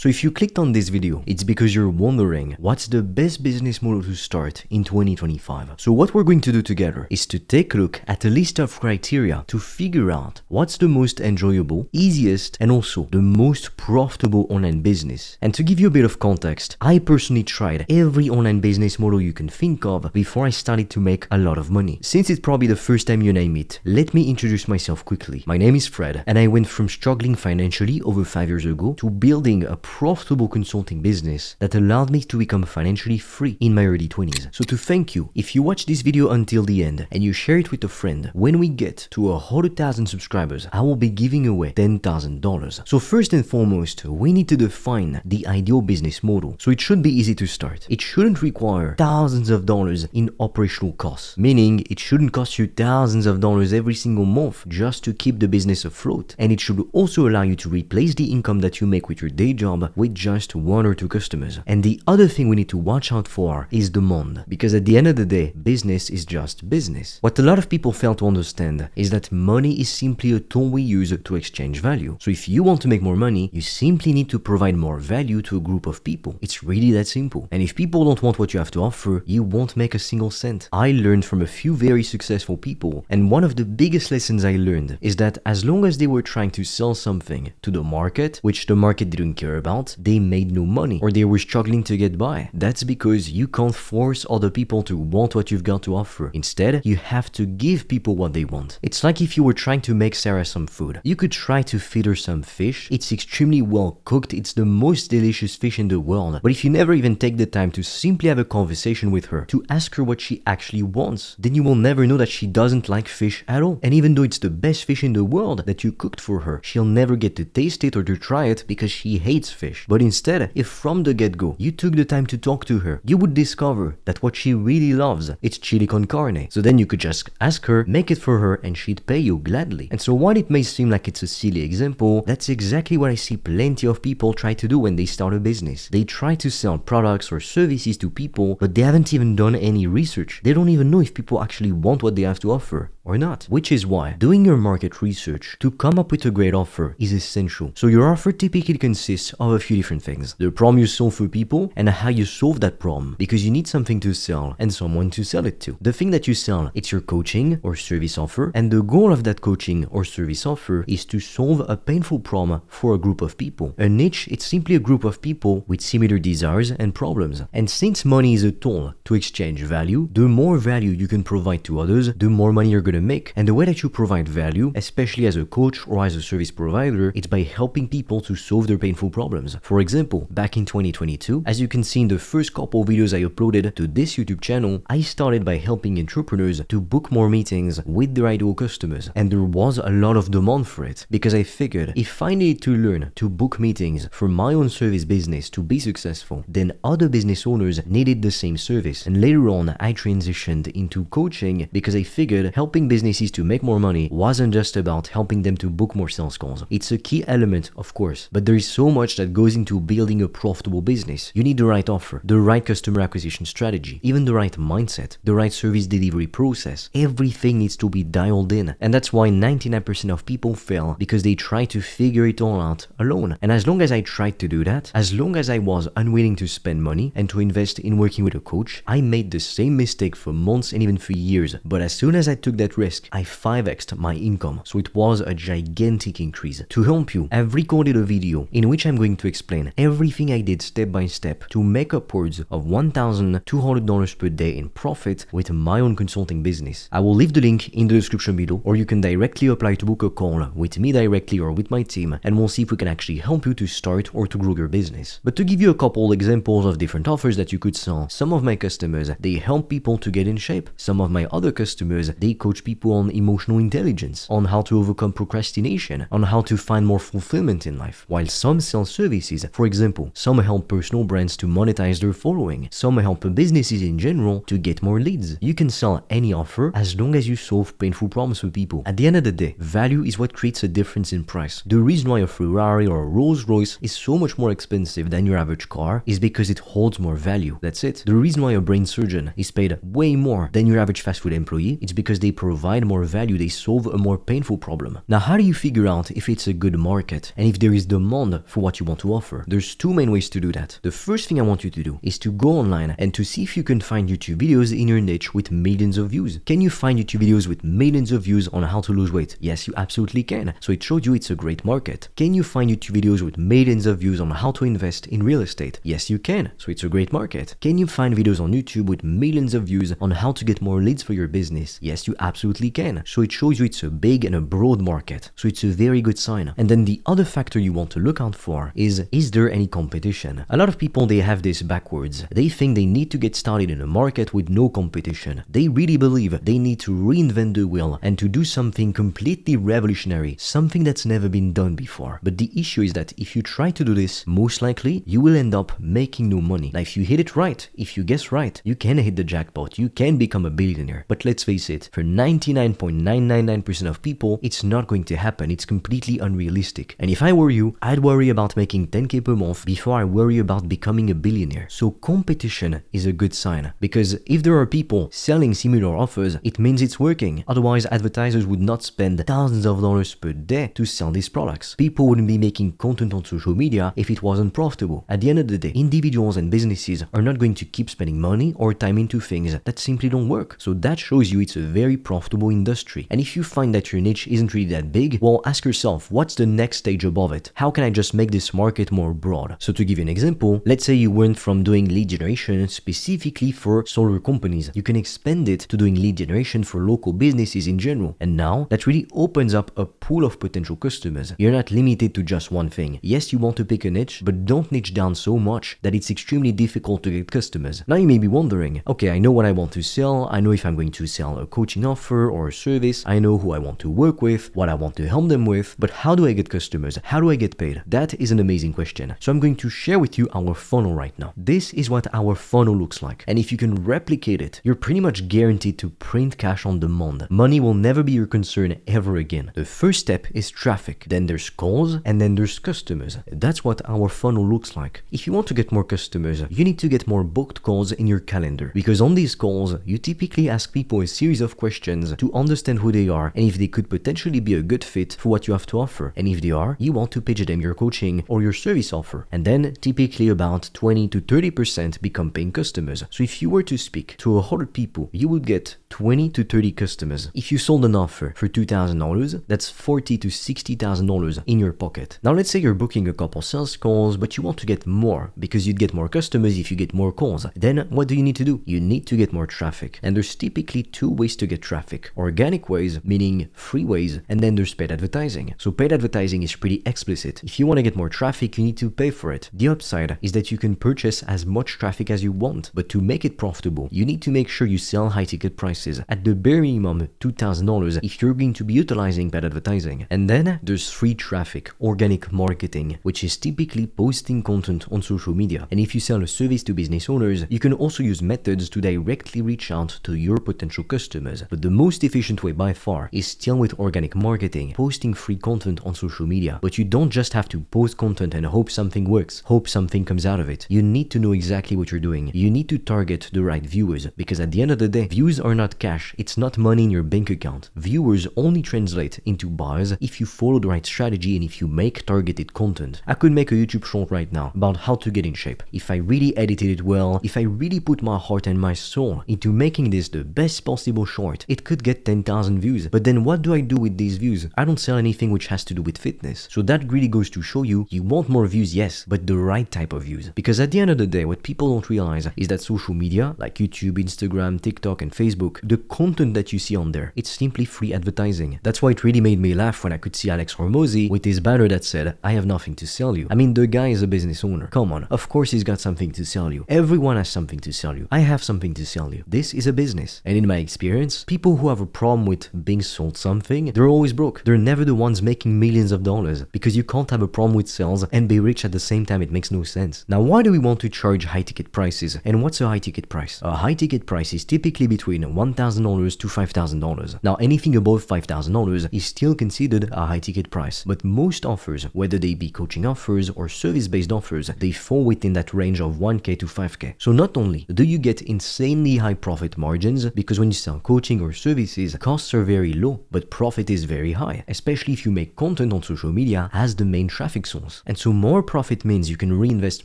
So if you clicked on this video, it's because you're wondering what's the best business model to start in 2025. So what we're going to do together is to take a look at a list of criteria to figure out what's the most enjoyable, easiest, and also the most profitable online business. And to give you a bit of context, I personally tried every online business model you can think of before I started to make a lot of money. Since it's probably the first time you and I meet, let me introduce myself quickly. My name is Fred, and I went from struggling financially over 5 years ago to building a profitable consulting business that allowed me to become financially free in my early 20s. So to thank you, if you watch this video until the end and you share it with a friend, when we get to 100,000 subscribers, I will be giving away $10,000. So first and foremost, we need to define the ideal business model. So it should be easy to start. It shouldn't require thousands of dollars in operational costs, meaning it shouldn't cost you thousands of dollars every single month just to keep the business afloat. And it should also allow you to replace the income that you make with your day job with just 1 or 2 customers. And the other thing we need to watch out for is demand, because at the end of the day, business is just business. What a lot of people fail to understand is that money is simply a tool we use to exchange value. So if you want to make more money, you simply need to provide more value to a group of people. It's really that simple. And if people don't want what you have to offer, you won't make a single cent. I learned from a few very successful people, and one of the biggest lessons I learned is that as long as they were trying to sell something to the market, which the market didn't care about, they made no money, or they were struggling to get by. That's because you can't force other people to want what you've got to offer. Instead, you have to give people what they want. It's like if you were trying to make Sarah some food. You could try to feed her some fish. It's extremely well cooked. It's the most delicious fish in the world. But if you never even take the time to simply have a conversation with her, to ask her what she actually wants, then you will never know that she doesn't like fish at all. And even though it's the best fish in the world that you cooked for her, she'll never get to taste it or to try it because she hates fish. But instead, if from the get-go you took the time to talk to her, you would discover that what she really loves, it's chili con carne. So then you could just ask her, make it for her, and she'd pay you gladly. And so while it may seem like it's a silly example, that's exactly what I see plenty of people try to do when they start a business. They try to sell products or services to people, but they haven't even done any research. They don't even know if people actually want what they have to offer or not. Which is why doing your market research to come up with a great offer is essential. So your offer typically consists of a few different things: the problem you solve for people and how you solve that problem, because you need something to sell and someone to sell it to. The thing that you sell, it's your coaching or service offer, and the goal of that coaching or service offer is to solve a painful problem for a group of people. A niche, it's simply a group of people with similar desires and problems. And since money is a tool to exchange value, the more value you can provide to others, the more money you're going to make. And the way that you provide value, especially as a coach or as a service provider, it's by helping people to solve their painful problems. For example, back in 2022, as you can see in the first couple videos I uploaded to this YouTube channel, I started by helping entrepreneurs to book more meetings with their ideal customers. And there was a lot of demand for it, because I figured if I needed to learn to book meetings for my own service business to be successful, then other business owners needed the same service. And later on, I transitioned into coaching because I figured helping businesses to make more money wasn't just about helping them to book more sales calls. It's a key element, of course, but there is so much that goes into building a profitable business. You need the right offer, the right customer acquisition strategy, even the right mindset, the right service delivery process. Everything needs to be dialed in. And that's why 99% of people fail, because they try to figure it all out alone. And as long as I tried to do that, as long as I was unwilling to spend money and to invest in working with a coach, I made the same mistake for months and even for years. But as soon as I took that risk, I 5x'd my income. So it was a gigantic increase. To help you, I've recorded a video in which I'm going to explain everything I did step by step to make upwards of $1,200 per day in profit with my own consulting business. I will leave the link in the description below, or you can directly apply to book a call with me directly or with my team, and we'll see if we can actually help you to start or to grow your business. But to give you a couple examples of different offers that you could sell, some of my customers, they help people to get in shape. Some of my other customers, they coach people on emotional intelligence, on how to overcome procrastination, on how to find more fulfillment in life. While some sell services, for example, some help personal brands to monetize their following. Some help businesses in general to get more leads. You can sell any offer as long as you solve painful problems for people. At the end of the day, value is what creates a difference in price. The reason why a Ferrari or a Rolls Royce is so much more expensive than your average car is because it holds more value. That's it. The reason why a brain surgeon is paid way more than your average fast food employee, it's because they provide more value, they solve a more painful problem. Now, how do you figure out if it's a good market and if there is demand for what you want want to offer. There's two main ways to do that. The first thing I want you to do is to go online and to see if you can find YouTube videos in your niche with millions of views. Can you find YouTube videos with millions of views on how to lose weight? Yes, you absolutely can. So it showed you it's a great market. Can you find YouTube videos with millions of views on how to invest in real estate? Yes, you can. So it's a great market. Can you find videos on YouTube with millions of views on how to get more leads for your business? Yes, you absolutely can. So it shows you it's a big and a broad market. So it's a very good sign. And then the other factor you want to look out for is there any competition? A lot of people, they have this backwards. They think they need to get started in a market with no competition. They really believe they need to reinvent the wheel and to do something completely revolutionary, something that's never been done before. But the issue is that if you try to do this, most likely you will end up making no money. Now, if you hit it right, if you guess right, you can hit the jackpot, you can become a billionaire. But let's face it, for 99.999% of people, it's not going to happen. It's completely unrealistic. And if I were you, I'd worry about making 10k per month before I worry about becoming a billionaire. So competition is a good sign, because if there are people selling similar offers, it means it's working. Otherwise, advertisers would not spend thousands of dollars per day to sell these products. People wouldn't be making content on social media if it wasn't profitable. At the end of the day, individuals and businesses are not going to keep spending money or time into things that simply don't work. So that shows you it's a very profitable industry. And if you find that your niche isn't really that big, well, ask yourself, what's the next stage above it? How can I just make this market more broad? So to give you an example, let's say you went from doing lead generation specifically for solar companies. You can expand it to doing lead generation for local businesses in general. And now that really opens up a pool of potential customers. You're not limited to just one thing. Yes, you want to pick a niche, but don't niche down so much that it's extremely difficult to get customers. Now you may be wondering, okay, I know what I want to sell. I know if I'm going to sell a coaching offer or a service. I know who I want to work with, what I want to help them with, but how do I get customers? How do I get paid? That is an amazing question. So I'm going to share with you our funnel right now. This is what our funnel looks like. And if you can replicate it, you're pretty much guaranteed to print cash on demand. Money will never be your concern ever again. The first step is traffic. Then there's calls, and then there's customers. That's what our funnel looks like. If you want to get more customers, you need to get more booked calls in your calendar, because on these calls, you typically ask people a series of questions to understand who they are and if they could potentially be a good fit for what you have to offer. And if they are, you want to pitch them your coaching or your service offer. And then typically about 20 to 30% become paying customers. So if you were to speak to 100 people, you would get 20 to 30 customers. If you sold an offer for $2,000, that's $40,000 to $60,000 in your pocket. Now let's say you're booking a couple sales calls, but you want to get more because you'd get more customers if you get more calls. Then what do you need to do? You need to get more traffic. And there's typically two ways to get traffic. Organic ways, meaning free ways, and then there's paid advertising. So paid advertising is pretty explicit. If you want to get more traffic, you need to pay for it. The upside is that you can purchase as much traffic as you want, but to make it profitable, you need to make sure you sell high ticket prices. At the bare minimum, $2,000 if you're going to be utilizing paid advertising. And then there's free traffic, organic marketing, which is typically posting content on social media. And if you sell a service to business owners, you can also use methods to directly reach out to your potential customers. But the most efficient way by far is still with organic marketing, posting free content on social media. But you don't just have to post content and hope something works, hope something comes out of it. You need to know exactly what you're doing. You need to target the right viewers, because at the end of the day, views are not cash. It's not money in your bank account. Viewers only translate into buyers if you follow the right strategy and if you make targeted content. I could make a YouTube short right now about how to get in shape. If I really edited it well, if I really put my heart and my soul into making this the best possible short, it could get 10,000 views. But then what do I do with these views? I don't sell anything which has to do with fitness. So that really goes to show you want more views, yes, but the right type of views. Because at the end of the day, what people don't realize is that social media, like YouTube, Instagram, TikTok, and Facebook, the content that you see on there, it's simply free advertising. That's why it really made me laugh when I could see Alex Hormozy with his banner that said, "I have nothing to sell you." I mean, the guy is a business owner. Come on, of course he's got something to sell you. Everyone has something to sell you. I have something to sell you. This is a business. And in my experience, people who have a problem with being sold something, they're always broke. They're never the ones making millions of dollars, because you can't have a problem with sales and be rich at the same time. It makes no sense. Now, why do we want to charge high ticket prices? And what's a high ticket price? A high ticket price is typically between $1,000 to $5,000. Now, anything above $5,000 is still considered a high ticket price. But most offers, whether they be coaching offers or service-based offers, they fall within that range of 1K to 5K. So not only do you get insanely high profit margins, because when you sell coaching or services, costs are very low, but profit is very high, especially if you make content on social media as the main traffic source. profits. And so more profit means you can reinvest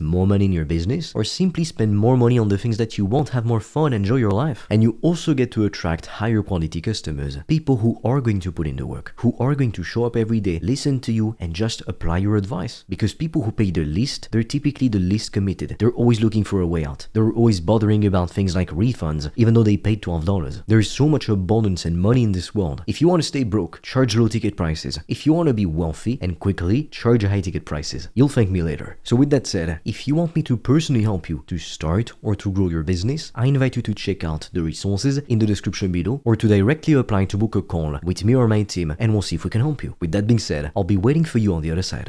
more money in your business or simply spend more money on the things that you want, have more fun, enjoy your life. And you also get to attract higher quality customers, people who are going to put in the work, who are going to show up every day, listen to you, and just apply your advice. Because people who pay the least, they're typically the least committed. They're always looking for a way out. They're always bothering about things like refunds, even though they paid $12. There is so much abundance and money in this world. If you want to stay broke, charge low ticket prices. If you want to be wealthy and quickly, charge high ticket prices. You'll thank me later. So with that said, if you want me to personally help you to start or to grow your business, I invite you to check out the resources in the description below or to directly apply to book a call with me or my team, and we'll see if we can help you. With that being said, I'll be waiting for you on the other side.